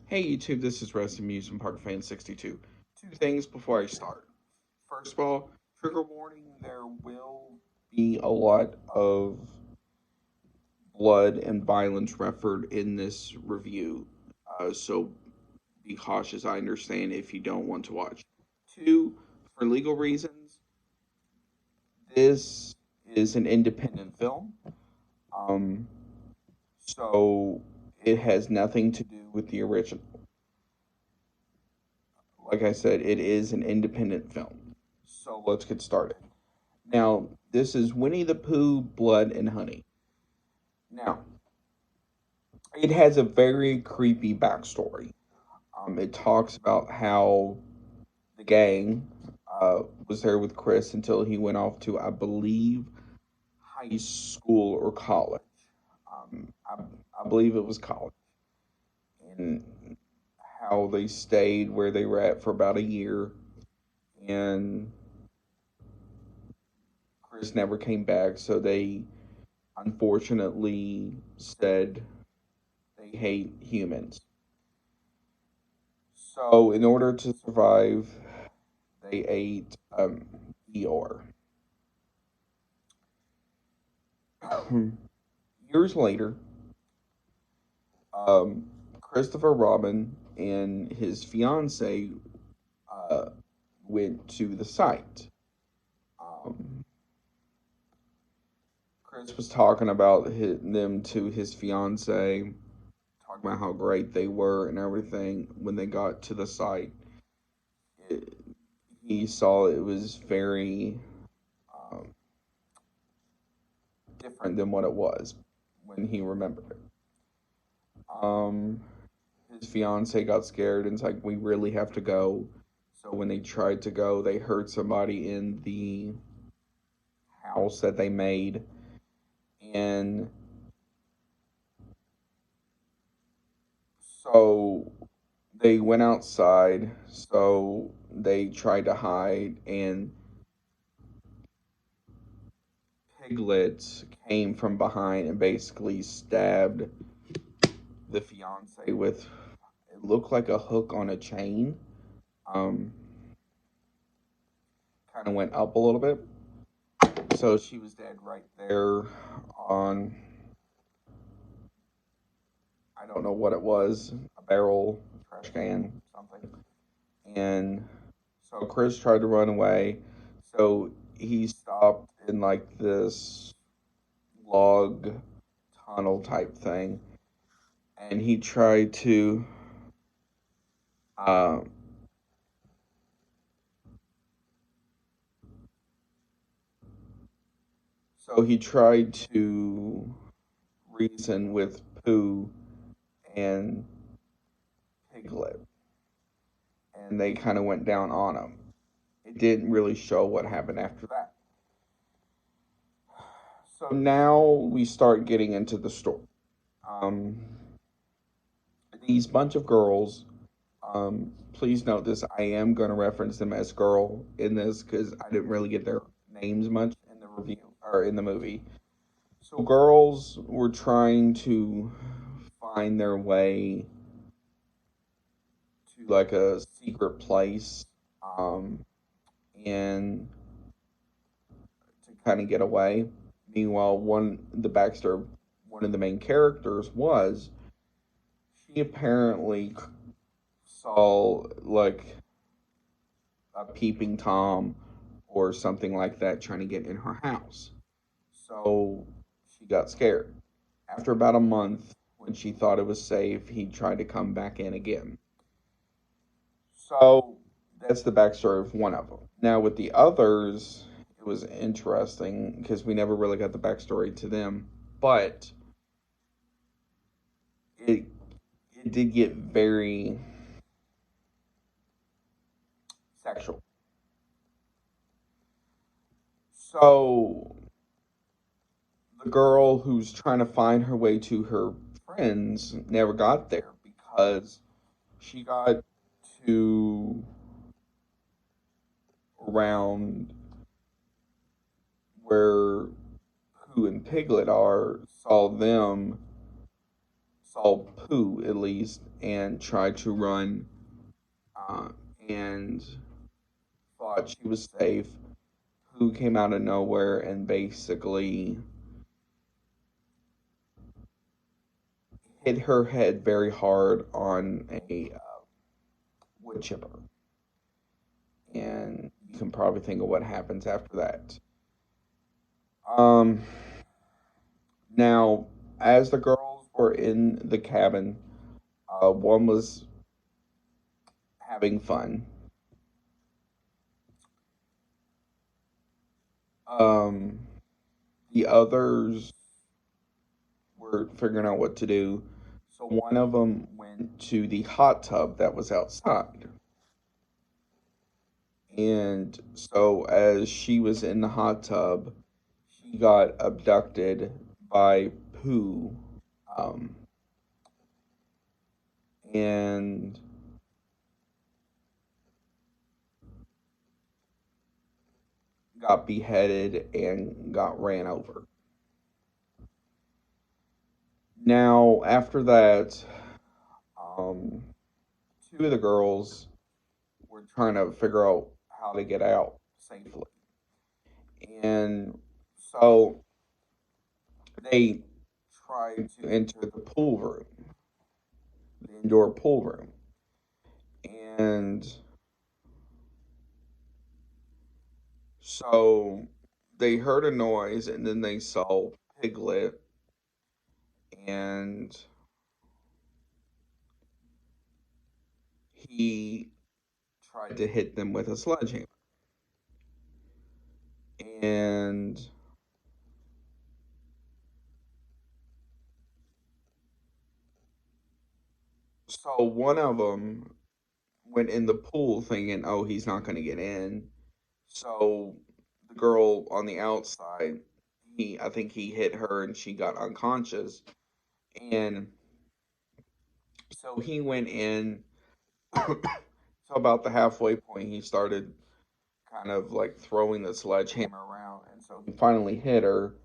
Hey YouTube, this is Rest Amusement Park Fan 62. Two things before I start. First of all, trigger warning, there will be a lot of blood and violence referenced in this review. So be cautious, I understand if you don't want to watch. Two, for legal reasons, this is an independent film. Um, so it has nothing to do with the original. Like I said, it is an independent film. So let's get started. Now, this is Winnie the Pooh, Blood and Honey. Now, it has a very creepy backstory. It talks about how the gang was there with Chris until he went off to, I believe, high school or college. I believe it was college. And how they stayed where they were at for about a year. And Chris never came back, so they unfortunately said they hate humans. So, in order to survive, they ate Eeyore. Years later, um, Christopher Robin and his fiance uh, went to the site. Um, Chris was talking about them to his fiance, talking about how great they were and everything. When they got to the site, it, he saw it was very um, different than what it was when he remembered it. Um, his fiance got scared and it's like, we really have to go. So when they tried to go, they heard somebody in the house that they made, and so they went outside. So they tried to hide, and Piglet came from behind and basically stabbed the fiance with, it looked like a hook on a chain. Um, Kind of went up a little bit. So she was dead right there on, I don't know what it was, a barrel, trash can, something. And so Chris tried to run away. So he stopped in like this log tunnel type thing. And he tried to uh, he tried to reason with Pooh and Piglet, and they kind of went down on him. It didn't really show what happened after that. So now we start getting into the story. Um, these bunch of girls, please note this, I am going to reference them as girl in this because I didn't really get their names much in the review or in the movie. So girls were trying to find their way to like a secret place, um, and to kind of get away. Meanwhile, the backstory, one of the main characters was she apparently saw like a peeping tom or something like that trying to get in her house. So she got scared. After about a month, when she thought it was safe, he tried to come back in again. So that's the backstory of one of them. Now, with the others, it was interesting because we never really got the backstory to them, but it it did get very sexual. So the girl who's trying to find her way to her friends never got there because she got to around where Pooh and Piglet are, saw them saw Pooh at least and tried to run uh, and thought she was safe. Pooh came out of nowhere and basically hit her head very hard on a wood chipper. And you can probably think of what happens after that. Um, Now, as the girls were in the cabin, one was having fun. Um, the others were figuring out what to do. So one of them went to the hot tub that was outside. And so as she was in the hot tub, she got abducted by Pooh. Um, and got beheaded and got ran over. Now, after that, um, two of the girls were trying to figure out how to get out safely. And so they tried to enter the pool room, the indoor pool room. And so they heard a noise and then they saw Piglet and he tried to hit them with a sledgehammer. And so one of them went in the pool thinking, oh, he's not going to get in. So the girl on the outside, I think he hit her and she got unconscious. And so he went in. So about the halfway point, he started kind of like throwing the sledgehammer around. And so he finally hit her.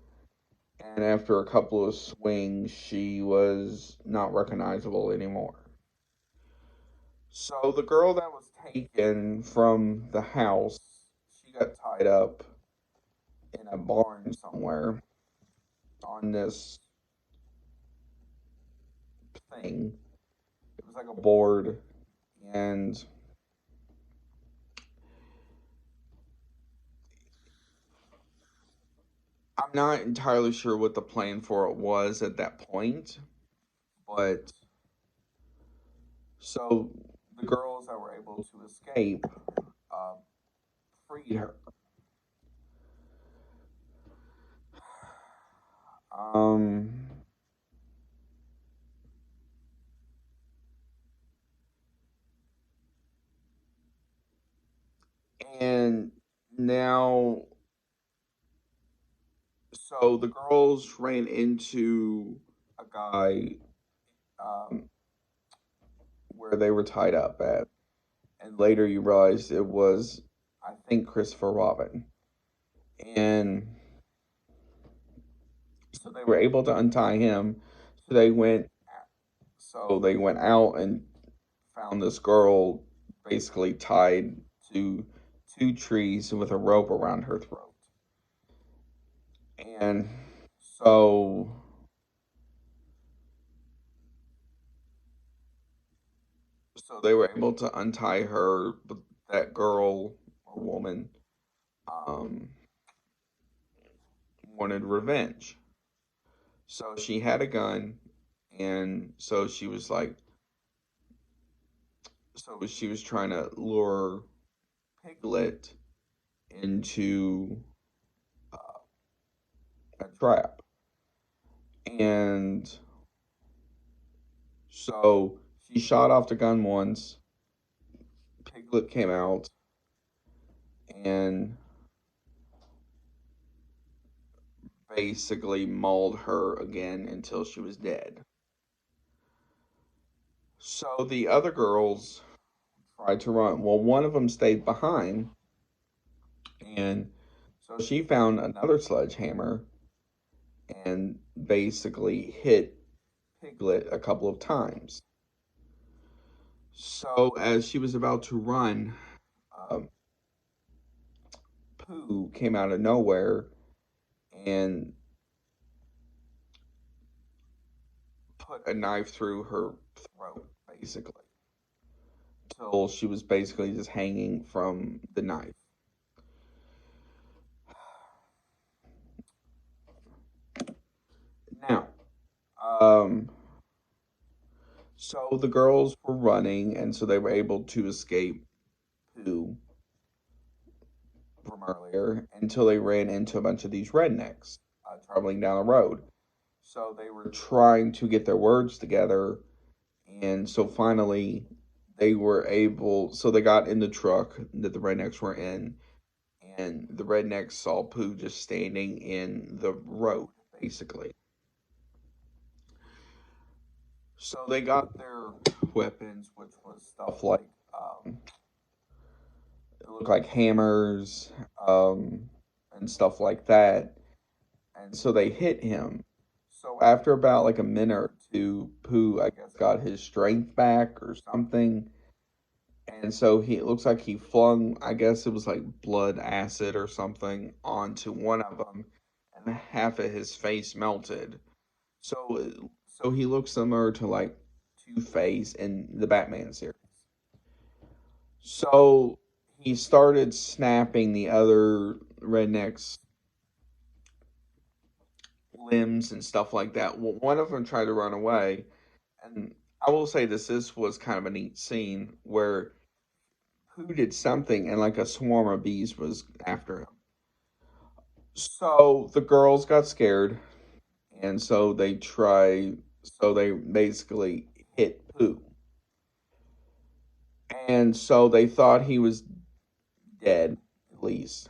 And after a couple of swings, she was not recognizable anymore. So the girl that was taken from the house, she got tied up in a barn somewhere on this thing. It was like a board, and I'm not entirely sure what the plan for it was at that point, but so the girls that were able to escape uh, freed her. Um, and now, so the girls ran into a guy um, where they were tied up at, and later you realized it was, I think, Christopher Robin, and so they were able to untie him. So they went out and found this girl basically tied to two trees with a rope around her throat. And so they were able to untie her, but that girl or woman um, wanted revenge. So she had a gun, and so she was trying to lure Piglet into a trap. And so she shot off the gun once. Piglet came out and basically mauled her again until she was dead. So the other girls tried to run. Well, one of them stayed behind, and so she found another sledgehammer and basically hit Piglet a couple of times. So as she was about to run, um, Pooh came out of nowhere and put a knife through her throat, basically, until she was basically just hanging from the knife. Now, um, so the girls were running, and so they were able to escape Pooh from earlier until they ran into a bunch of these rednecks traveling down the road. So they were trying to get their words together, and so finally they were able. So they got in the truck that the rednecks were in, and the rednecks saw Pooh just standing in the road, basically. So they got their weapons, which was stuff like it looked like hammers, and stuff like that. And so they hit him. So after about like a minute or two, Pooh, I guess, got his strength back or something. And so it looks like he flung, I guess it was like blood acid or something, onto one of them, and half of his face melted. So he looks similar to like Two-Face in the Batman series. So he started snapping the other rednecks' limbs and stuff like that. Well, one of them tried to run away, and I will say this was kind of a neat scene where who did something and like a swarm of bees was after him. So the girls got scared, and so they basically hit Pooh. And so they thought he was dead, at least.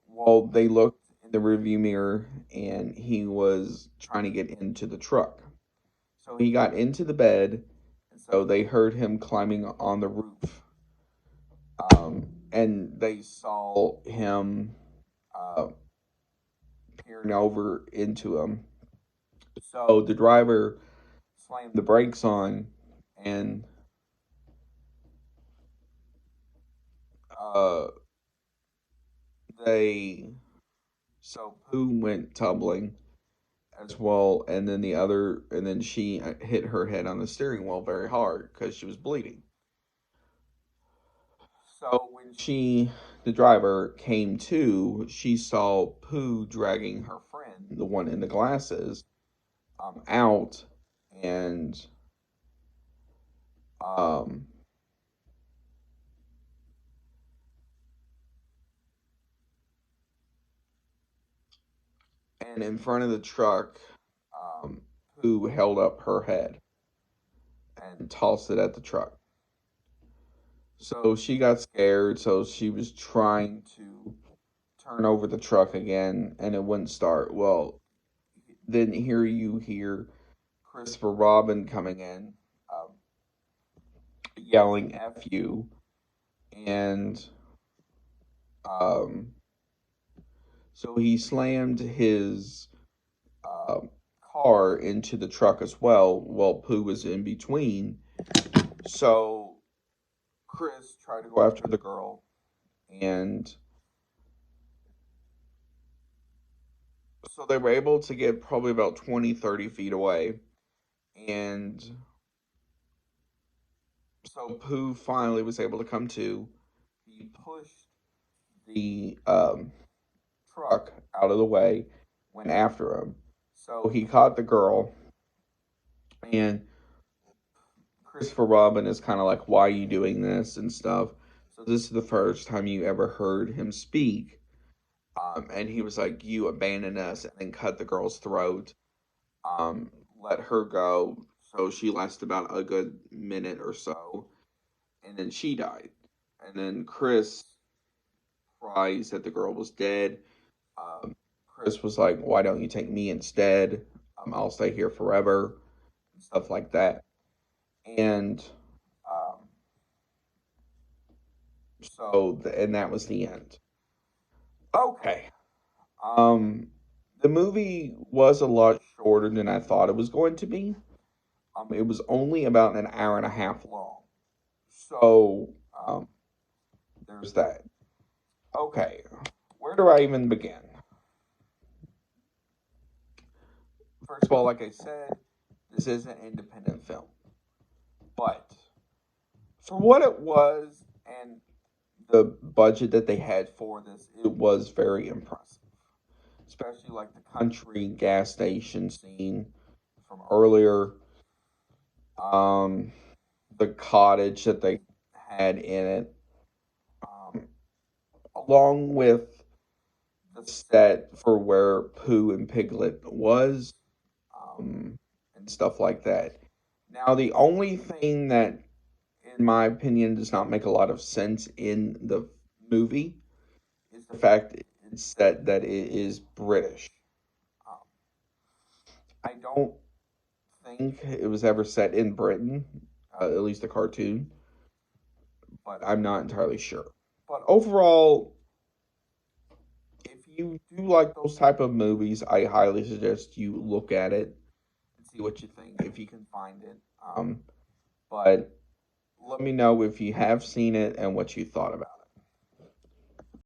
Well, they looked in the rearview mirror and he was trying to get into the truck. So he got into the bed, and so they heard him climbing on the roof. And they saw him uh, peering over into him. So the driver slammed the brakes on, and uh, they so Pooh went tumbling as well, and then she hit her head on the steering wheel very hard because she was bleeding. So when the driver came to, she saw Pooh dragging her friend, the one in the glasses, out, and um, and in front of the truck, um, Pooh held up her head and tossed it at the truck. So she got scared, so she was trying to turn over the truck again, and it wouldn't start. Well, then here you hear Christopher Robin coming in, um, yelling "F you," and um, so he slammed his um, car into the truck as well, while Pooh was in between. So Chris tried to go after the girl, and so they were able to get probably about 20, 30 feet away. And so Pooh finally was able to come to. He pushed the truck out of the way, went after him. So he caught the girl, and Christopher Robin is kind of like, "Why are you doing this?" and stuff. So this is the first time you ever heard him speak. And he was like, "You abandoned us," and then cut the girl's throat. Let her go. So she lasted about a good minute or so, and then she died. And then Chris cries that the girl was dead. Um, Chris was like, "Why don't you take me instead? I'll stay here forever," and stuff like that. And um, and that was the end. Okay. Um, the movie was a lot shorter than I thought it was going to be. It was only about an hour and a half long. So, there's that. Okay, where do I even begin? First of all, like I said, this is an independent film. But for what it was and the budget that they had for this, it was very impressive. Especially like the country gas station scene from earlier, um, the cottage that they had in it, um, along with the set for where Pooh and Piglet was, and stuff like that. Now, the only thing that, in my opinion, does not make a lot of sense in the movie is the fact it's said that it is British. Um, I don't think it was ever set in Britain, at least the cartoon, but I'm not entirely sure. But overall, if you do like those type of movies, I highly suggest you look at it and see what you think if you can find it. But let me know if you have seen it and what you thought about it.